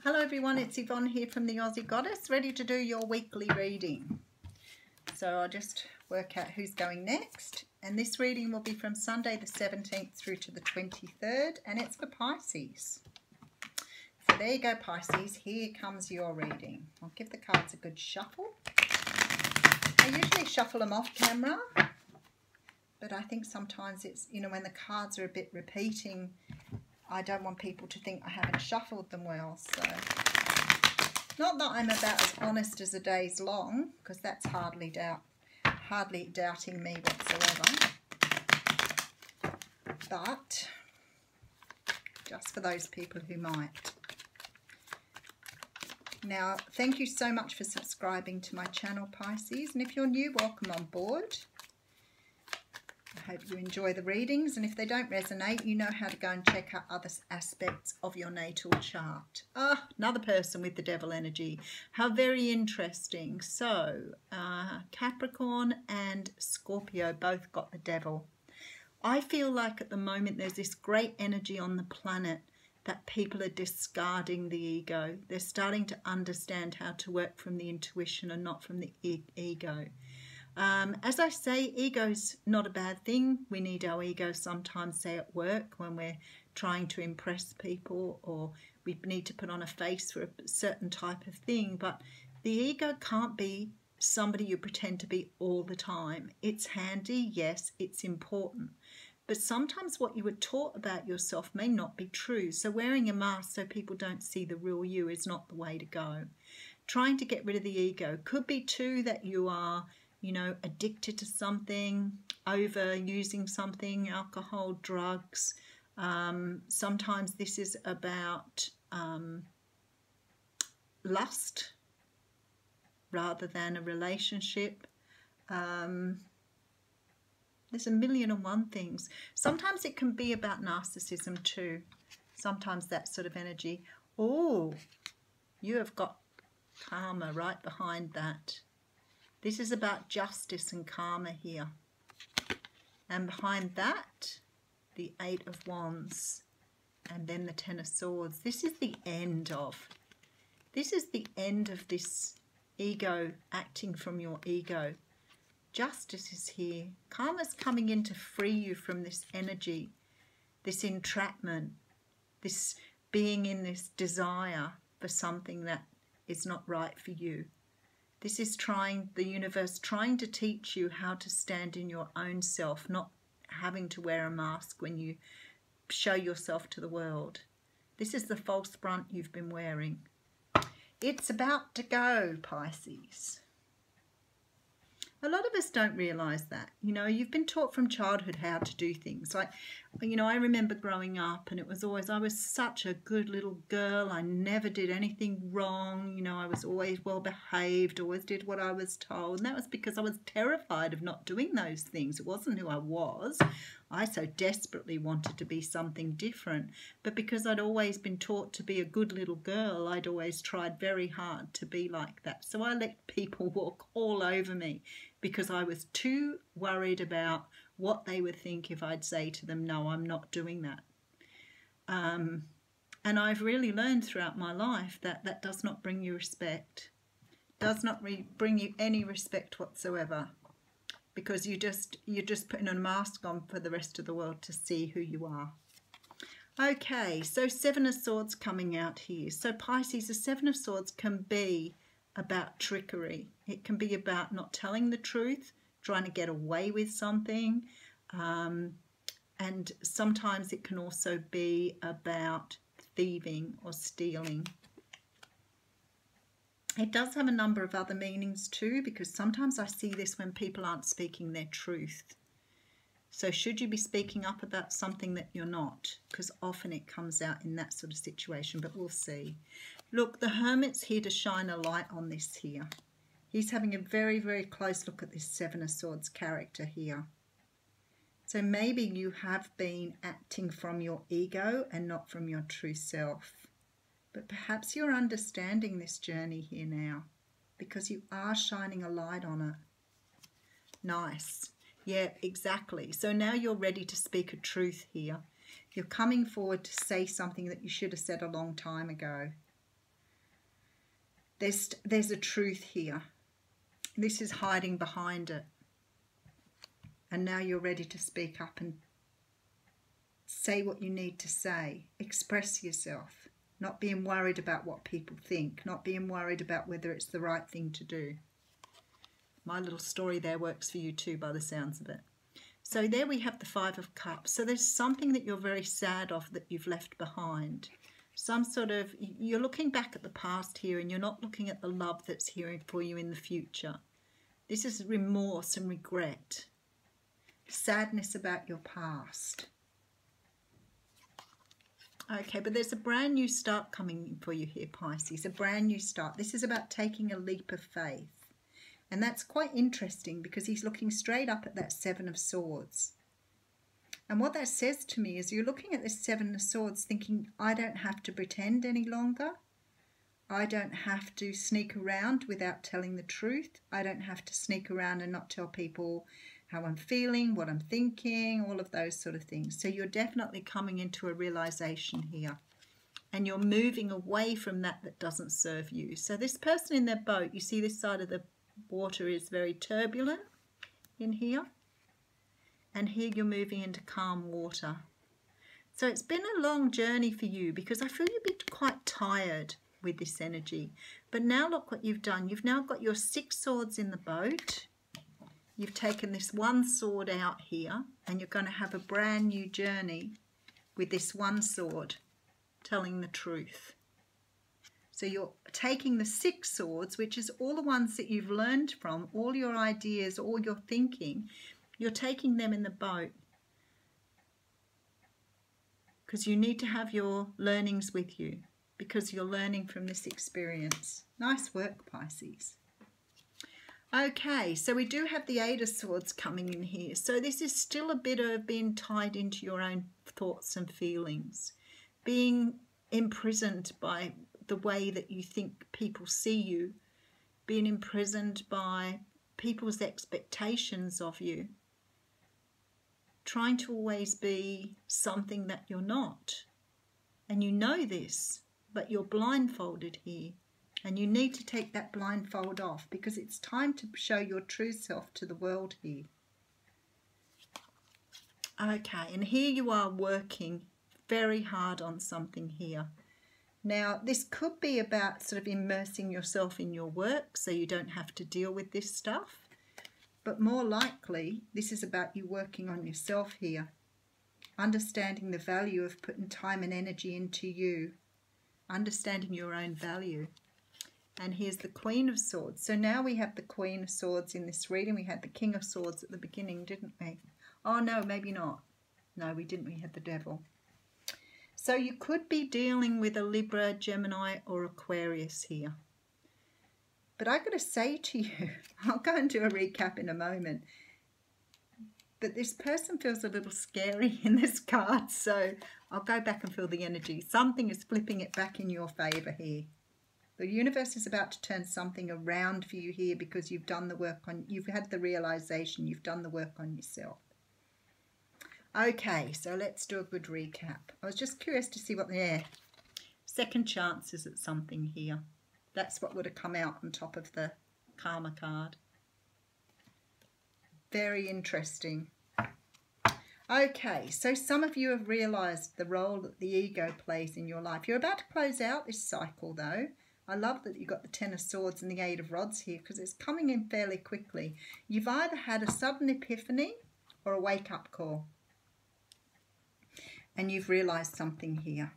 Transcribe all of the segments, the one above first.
Hello everyone, it's Yvonne here from the Aussie Goddess, ready to do your weekly reading. So I'll just work out who's going next. And this reading will be from Sunday the 17th through to the 23rd, and it's for Pisces. So there you go, Pisces, here comes your reading. I'll give the cards a good shuffle. I usually shuffle them off camera, but I think sometimes it's, when the cards are a bit repeating, I don't want people to think I haven't shuffled them well. So, not that I'm about as honest as a day's long, because that's hardly doubting me whatsoever. But just for those people who might. Now, thank you so much for subscribing to my channel, Pisces. And if you're new, welcome on board. I hope you enjoy the readings, and if they don't resonate, you know how to go and check out other aspects of your natal chart. Ah, another person with the devil energy. How very interesting. So, Capricorn and Scorpio both got the devil. I feel like at the moment there's this great energy on the planet that people are discarding the ego. They're starting to understand how to work from the intuition and not from the ego. As I say, ego's not a bad thing. We need our ego sometimes, say at work, when we're trying to impress people, or we need to put on a face for a certain type of thing. But the ego can't be somebody you pretend to be all the time. It's handy, yes, it's important. But sometimes what you were taught about yourself may not be true. So wearing a mask so people don't see the real you is not the way to go. Trying to get rid of the ego could be too that you are addicted to something, overusing something, alcohol, drugs. Sometimes this is about lust rather than a relationship. There's a million and one things. Sometimes it can be about narcissism too. Sometimes that sort of energy. Oh, you have got karma right behind that. This is about justice and karma here. And behind that, the Eight of Wands. And then the Ten of Swords. This is the end of this ego, acting from your ego. Justice is here. Karma's coming in to free you from this energy, this entrapment, this being in this desire for something that is not right for you. This is the universe trying to teach you how to stand in your own self, not having to wear a mask when you show yourself to the world. This is the false front you've been wearing. It's about to go, Pisces. A lot of us don't realise that. You've been taught from childhood how to do things. Like, I remember growing up, and it was always, I was such a good little girl. I never did anything wrong. I was always well behaved, always did what I was told. And that was because I was terrified of not doing those things. It wasn't who I was. I so desperately wanted to be something different. But because I'd always been taught to be a good little girl, I'd always tried very hard to be like that. So I let people walk all over me, because I was too worried about what they would think if I'd say to them, no, I'm not doing that. And I've really learned throughout my life that that does not bring you respect, does not bring you any respect whatsoever, because you're just putting a mask on for the rest of the world to see who you are. Okay, so Seven of Swords coming out here. So Pisces, the Seven of Swords can be about trickery. It can be about not telling the truth, trying to get away with something, and sometimes it can also be about thieving or stealing. It does have a number of other meanings too, because sometimes I see this when people aren't speaking their truth. So should you be speaking up about something that you're not? Because often it comes out in that sort of situation, but we'll see. Look, the Hermit's here to shine a light on this here. He's having a very, very close look at this Seven of Swords character here. So maybe you have been acting from your ego and not from your true self. But perhaps you're understanding this journey here now, because you are shining a light on it. Nice. Yeah, exactly. So now you're ready to speak a truth here. You're coming forward to say something that you should have said a long time ago. There's a truth here. This is hiding behind it. And now you're ready to speak up and say what you need to say. Express yourself. Not being worried about what people think. Not being worried about whether it's the right thing to do. My little story there works for you too, by the sounds of it. So there we have the Five of Cups. So there's something that you're very sad of that you've left behind. Some sort of, you're looking back at the past here and you're not looking at the love that's here for you in the future. This is remorse and regret. Sadness about your past. Okay, but there's a brand new start coming for you here, Pisces. A brand new start. This is about taking a leap of faith. And that's quite interesting because he's looking straight up at that Seven of Swords. And what that says to me is you're looking at this Seven of Swords thinking, I don't have to pretend any longer. I don't have to sneak around without telling the truth. I don't have to sneak around and not tell people how I'm feeling, what I'm thinking, all of those sort of things. So you're definitely coming into a realization here. And you're moving away from that doesn't serve you. So this person in their boat, you see this side of the water is very turbulent in here. And here you're moving into calm water. So it's been a long journey for you because I feel you've been quite tired with this energy. But now look what you've done. You've now got your 6 swords in the boat. You've taken this 1 sword out here and you're going to have a brand new journey with this 1 sword telling the truth. So you're taking the 6 swords, which is all the ones that you've learned from, all your ideas, all your thinking, you're taking them in the boat because you need to have your learnings with you because you're learning from this experience. Nice work, Pisces. Okay, so we do have the 8 of Swords coming in here. So this is still a bit of being tied into your own thoughts and feelings, being imprisoned by the way that you think people see you, being imprisoned by people's expectations of you, trying to always be something that you're not. And you know this, but you're blindfolded here. And you need to take that blindfold off because it's time to show your true self to the world here. Okay, and here you are working very hard on something here. Now, this could be about sort of immersing yourself in your work so you don't have to deal with this stuff. But more likely, this is about you working on yourself here. Understanding the value of putting time and energy into you. Understanding your own value. And here's the Queen of Swords. So now we have the Queen of Swords in this reading. We had the King of Swords at the beginning, didn't we? Oh, no, maybe not. No, we didn't. We had the Devil. So you could be dealing with a Libra, Gemini or Aquarius here. But I've got to say to you, I'll go and do a recap in a moment, but this person feels a little scary in this card, so I'll go back and feel the energy. Something is flipping it back in your favour here. The universe is about to turn something around for you here because you've done the work on, you've had the realisation, you've done the work on yourself. Okay, so let's do a good recap. I was just curious to see what second chances at something here. That's what would have come out on top of the Karma card. Very interesting. Okay, so some of you have realised the role that the ego plays in your life. You're about to close out this cycle though. I love that you got the 10 of Swords and the 8 of Rods here because it's coming in fairly quickly. You've either had a sudden epiphany or a wake-up call. And you've realised something here.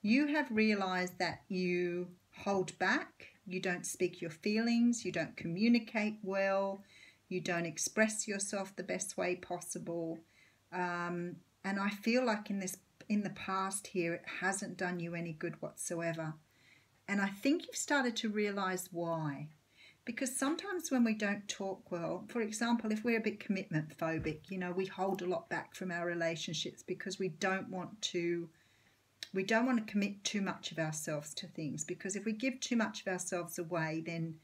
You have realised that you hold back, you don't speak your feelings, you don't communicate well, you don't express yourself the best way possible. And I feel like in the past here, it hasn't done you any good whatsoever. And I think you've started to realise why. Because sometimes when we don't talk well, for example, if we're a bit commitment phobic, you know, we hold a lot back from our relationships because we don't want to commit too much of ourselves to things. Because if we give too much of ourselves away, then,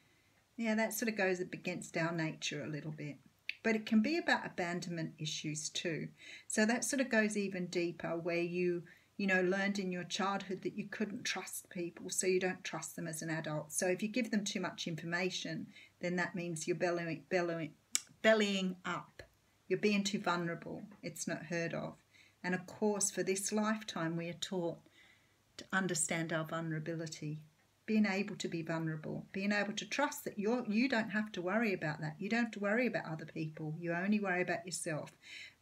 yeah, that sort of goes against our nature a little bit. But it can be about abandonment issues too. So that sort of goes even deeper where you you know, learned in your childhood that you couldn't trust people, so you don't trust them as an adult. So if you give them too much information, then that means you're bellying up. You're being too vulnerable. It's not heard of. And of course, for this lifetime, we are taught to understand our vulnerability, being able to be vulnerable, being able to trust that you don't have to worry about that. You don't have to worry about other people. You only worry about yourself.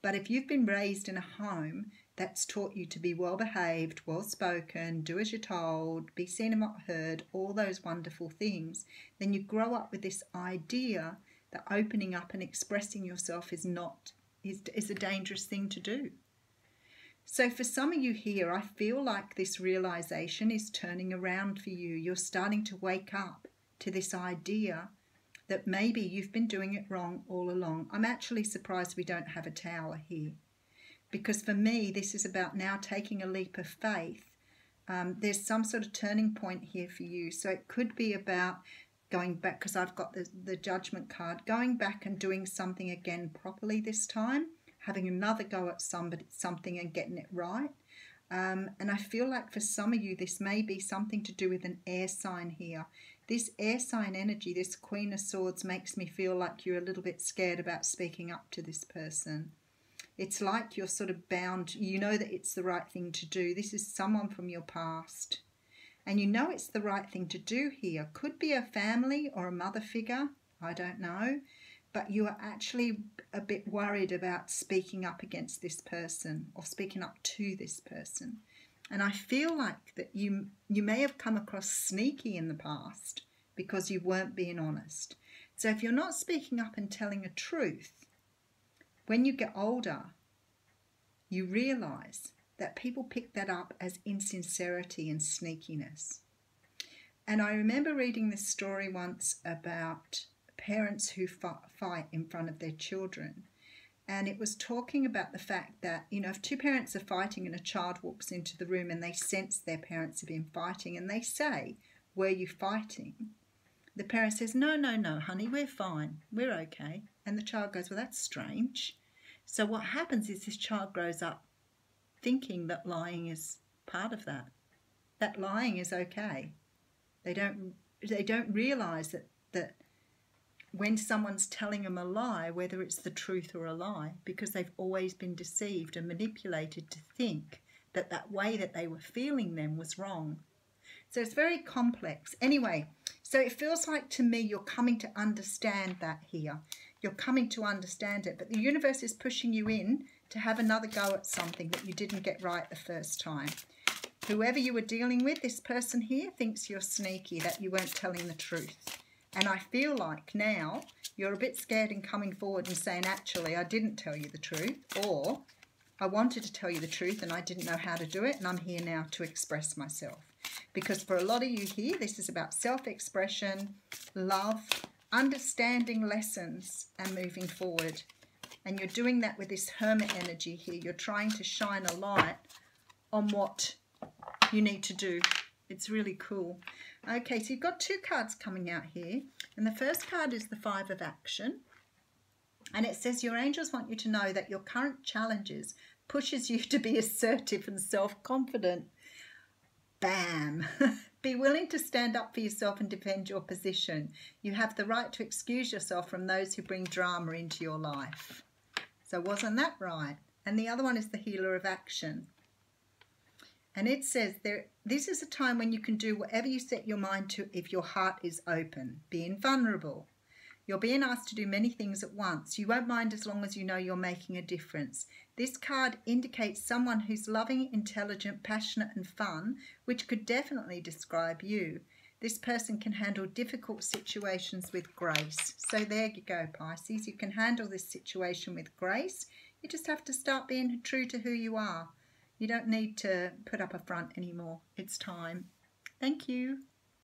But if you've been raised in a home that's taught you to be well-behaved, well-spoken, do as you're told, be seen and not heard, all those wonderful things, then you grow up with this idea that opening up and expressing yourself is a dangerous thing to do. So for some of you here, I feel like this realization is turning around for you. You're starting to wake up to this idea that maybe you've been doing it wrong all along. I'm actually surprised we don't have a tower here, because for me, this is about now taking a leap of faith. There's some sort of turning point here for you. So it could be about going back, because I've got the judgment card, going back and doing something again properly this time, having another go at something and getting it right. And I feel like for some of you, this may be something to do with an air sign here. This air sign energy, this Queen of Swords, makes me feel like you're a little bit scared about speaking up to this person. It's like you're sort of bound. You know that it's the right thing to do. This is someone from your past. And you know it's the right thing to do here. Could be a family or a mother figure. I don't know. But you are actually a bit worried about speaking up against this person or speaking up to this person. And I feel like that you may have come across sneaky in the past because you weren't being honest. So if you're not speaking up and telling a truth, when you get older, you realise that people pick that up as insincerity and sneakiness. And I remember reading this story once about parents who fight in front of their children. And it was talking about the fact that, you know, if two parents are fighting and a child walks into the room and they sense their parents have been fighting and they say, "Were you fighting?" The parent says, no, honey, we're fine. We're okay. And the child goes, well, that's strange. So what happens is this child grows up thinking that lying is part of that. That lying is okay. They don't realise that when someone's telling them a lie, whether it's the truth or a lie, because they've always been deceived and manipulated to think that that way that they were feeling them was wrong. So it's very complex. Anyway, so it feels like to me you're coming to understand that here. You're coming to understand it, but the universe is pushing you in to have another go at something that you didn't get right the first time. Whoever you were dealing with, this person here thinks you're sneaky, that you weren't telling the truth. And I feel like now you're a bit scared in coming forward and saying, actually, I didn't tell you the truth, or I wanted to tell you the truth and I didn't know how to do it, and I'm here now to express myself. Because for a lot of you here, this is about self-expression, love, understanding lessons and moving forward. And you're doing that with this Hermit energy here. You're trying to shine a light on what you need to do. It's really cool. Okay, so you've got two cards coming out here. And the first card is the Five of Action. And it says your angels want you to know that your current challenges pushes you to be assertive and self-confident. Bam! Be willing to stand up for yourself and defend your position. You have the right to excuse yourself from those who bring drama into your life. So wasn't that right? And the other one is the Healer of Action. And it says this is a time when you can do whatever you set your mind to if your heart is open, being vulnerable. You're being asked to do many things at once. You won't mind as long as you know you're making a difference. This card indicates someone who's loving, intelligent, passionate and fun, which could definitely describe you. This person can handle difficult situations with grace. So there you go, Pisces. You can handle this situation with grace. You just have to start being true to who you are. You don't need to put up a front anymore. It's time. Thank you.